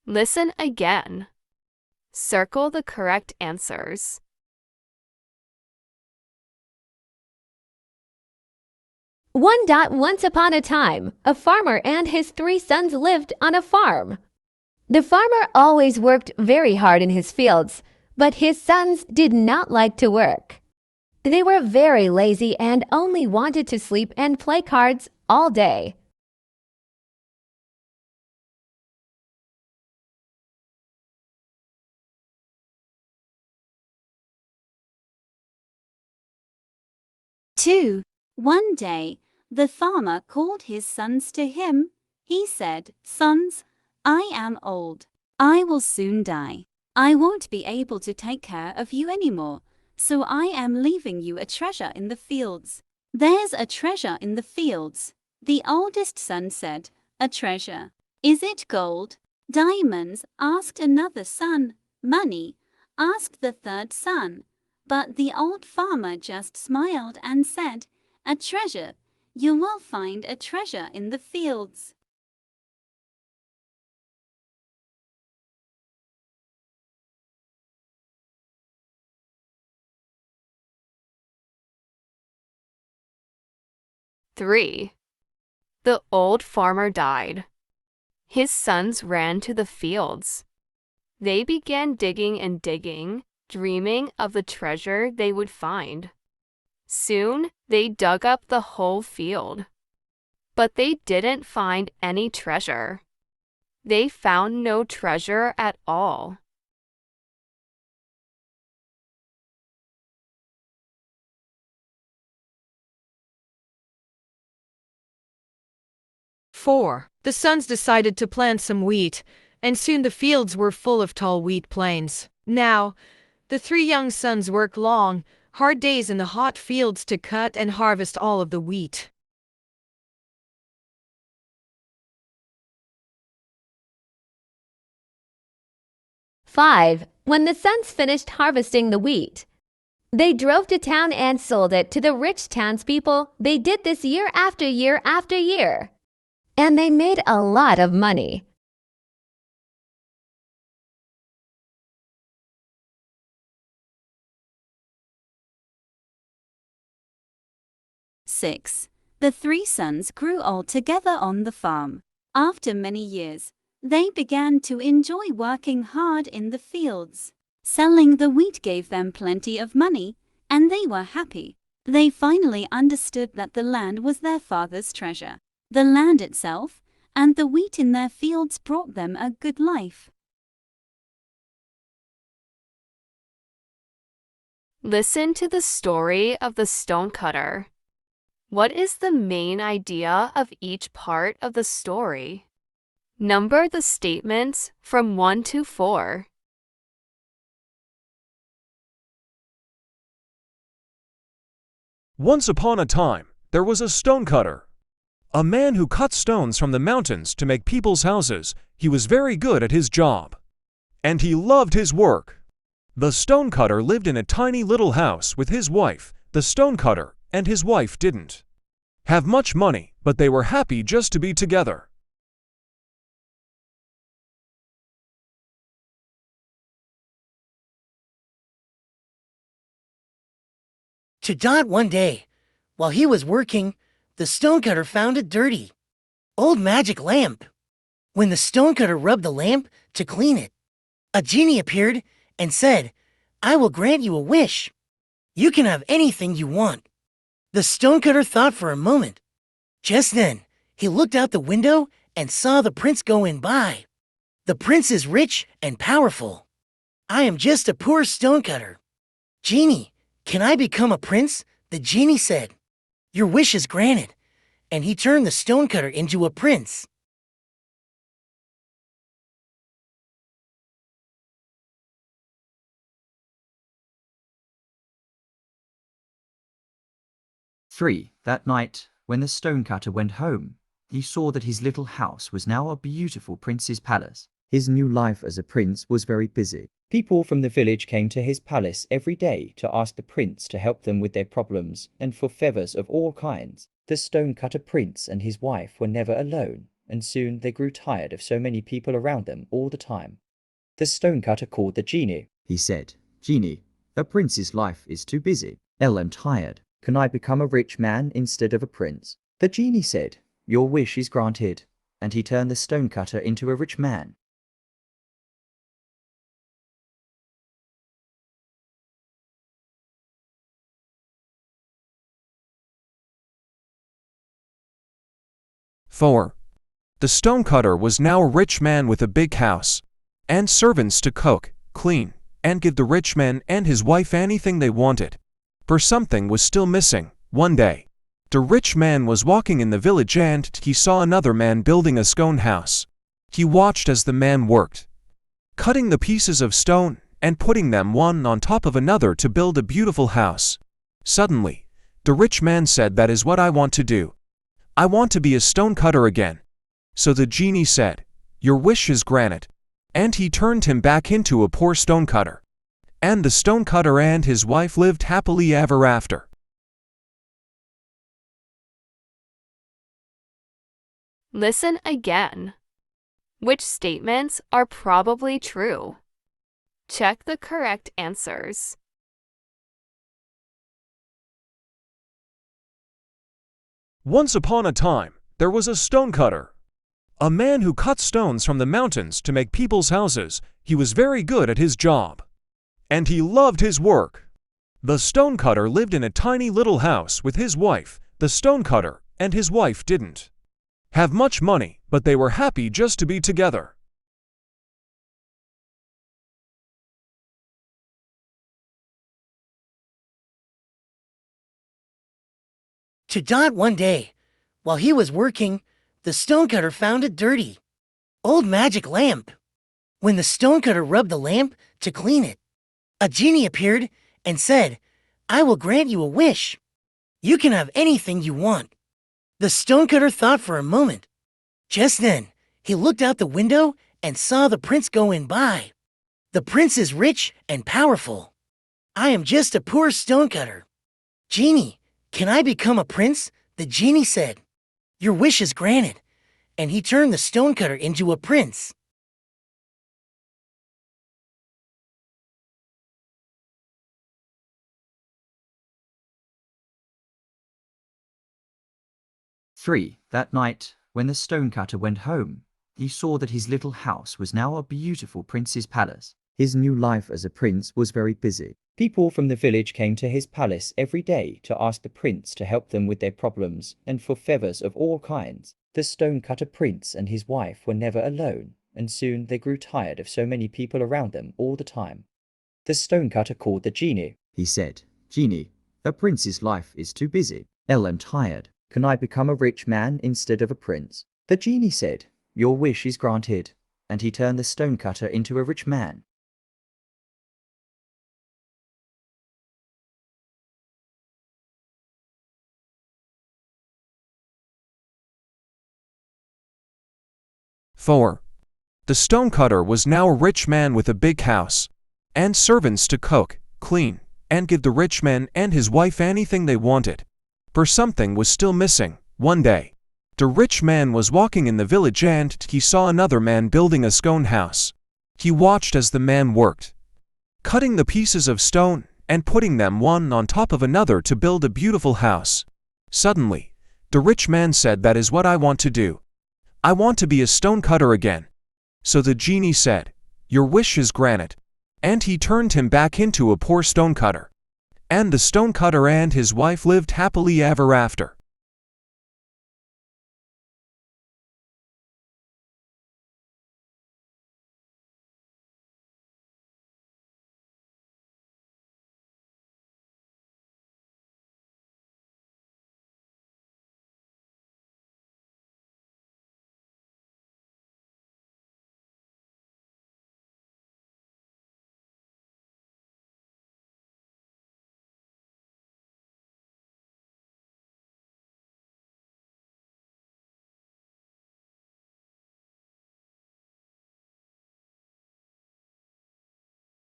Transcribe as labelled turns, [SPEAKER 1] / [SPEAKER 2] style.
[SPEAKER 1] Listen again. Circle the correct answers.
[SPEAKER 2] Once upon a time, a farmer and his 3 sons lived on a farm. The farmer always worked very hard in his fields, but his sons did not like to work. They were very lazy and only wanted to sleep and play cards all day.
[SPEAKER 3] Two. One day, the farmer called his sons to him. He said, "Sons, I am old. I will soon die. I won't be able to take care of you anymore, so I am leaving you a treasure in the fields." "There's a treasure in the fields," the oldest son said. "A treasure? Is it gold? Diamonds?" asked another son. "Money?" asked the third son. But the old farmer just smiled and said, "A treasure. You will find a treasure in the fields."
[SPEAKER 1] Three. The old farmer died. His sons ran to the fields. They began digging and digging, dreaming of the treasure they would find. Soon, they dug up the whole field. But they didn't find any treasure. They found no treasure at all.
[SPEAKER 4] Four. The sons decided to plant some wheat, and soon the fields were full of tall wheat plains. Now, the 3 young sons worked long, hard days in the hot fields to cut and harvest all of the wheat.
[SPEAKER 2] 5. When the sons finished harvesting the wheat, they drove to town and sold it to the rich townspeople. They did this year after year after year, and they made a lot of money.
[SPEAKER 3] Six. The 3 sons grew old together on the farm. After many years, they began to enjoy working hard in the fields. Selling the wheat gave them plenty of money, and they were happy. They finally understood that the land was their father's treasure. The land itself and the wheat in their fields brought them a good life.
[SPEAKER 1] Listen to the story of the stonecutter. What is the main idea of each part of the story? Number the statements from 1 to 4.
[SPEAKER 5] Once upon a time, there was a stonecutter, a man who cut stones from the mountains to make people's houses. He was very good at his job, and he loved his work. The stonecutter lived in a tiny little house with his wife. The stonecutter and his wife didn't have much money, but they were happy just to be together.
[SPEAKER 6] To Dot one day, while he was working, the stonecutter found a dirty, old magic lamp. When the stonecutter rubbed the lamp to clean it, a genie appeared and said, "I will grant you a wish. You can have anything you want." The stonecutter thought for a moment. Just then, he looked out the window and saw the prince going by. "The prince is rich and powerful. I am just a poor stonecutter. Genie, can I become a prince?" The genie said. "Your wish is granted," and he turned the stonecutter into a prince.
[SPEAKER 7] Three. That night, when the stonecutter went home, he saw that his little house was now a beautiful prince's palace. His new life as a prince was very busy. People from the village came to his palace every day to ask the prince to help them with their problems and for favors of all kinds. The stonecutter prince and his wife were never alone. and soon they grew tired of so many people around them all the time. The stonecutter called the genie. He said, "Genie, a prince's life is too busy. I'm tired. Can I become a rich man instead of a prince?" The genie said, "Your wish is granted," and he turned the stonecutter into a rich man.
[SPEAKER 5] Four. The stonecutter was now a rich man with a big house, and servants to cook, clean, and give the rich man and his wife anything they wanted. For something was still missing. One day, the rich man was walking in the village and he saw another man building a stone house. He watched as the man worked, cutting the pieces of stone and putting them one on top of another to build a beautiful house. Suddenly, the rich man said, "That is what I want to do. I want to be a stonecutter again." So the genie said, "Your wish is granted." And he turned him back into a poor stonecutter. And the stonecutter and his wife lived happily ever after.
[SPEAKER 1] Listen again. Which statements are probably true? Check the correct answers.
[SPEAKER 5] Once upon a time, there was a stonecutter, a man who cut stones from the mountains to make people's houses. He was very good at his job, and he loved his work. The stonecutter lived in a tiny little house with his wife. The stonecutter and his wife didn't have much money, but they were happy just to be together.
[SPEAKER 6] To Dot one day, while he was working, the stonecutter found a dirty, old magic lamp. When the stonecutter rubbed the lamp to clean it, a genie appeared and said, "I will grant you a wish. You can have anything you want." The stonecutter thought for a moment. Just then, he looked out the window and saw the prince going by. "The prince is rich and powerful. I am just a poor stonecutter. Genie, can I become a prince?" The genie said. "Your wish is granted," and he turned the stonecutter into a prince.
[SPEAKER 7] Three. That night, when the stonecutter went home, he saw that his little house was now a beautiful prince's palace. His new life as a prince was very busy. People from the village came to his palace every day to ask the prince to help them with their problems and for favors of all kinds. The stonecutter prince and his wife were never alone, and soon they grew tired of so many people around them all the time. The stonecutter called the genie. He said, "Genie, a prince's life is too busy. I'm tired. Can I become a rich man instead of a prince?" The genie said, "Your wish is granted," and he turned the stonecutter into a rich man.
[SPEAKER 5] Four. The stonecutter was now a rich man with a big house, and servants to cook, clean, and give the rich man and his wife anything they wanted. For something was still missing. One day, the rich man was walking in the village and he saw another man building a stone house. He watched as the man worked, cutting the pieces of stone and putting them one on top of another to build a beautiful house. Suddenly, the rich man said, "That is what I want to do. I want to be a stonecutter again." So the genie said, "Your wish is granted," and he turned him back into a poor stonecutter. And the stonecutter and his wife lived happily ever after.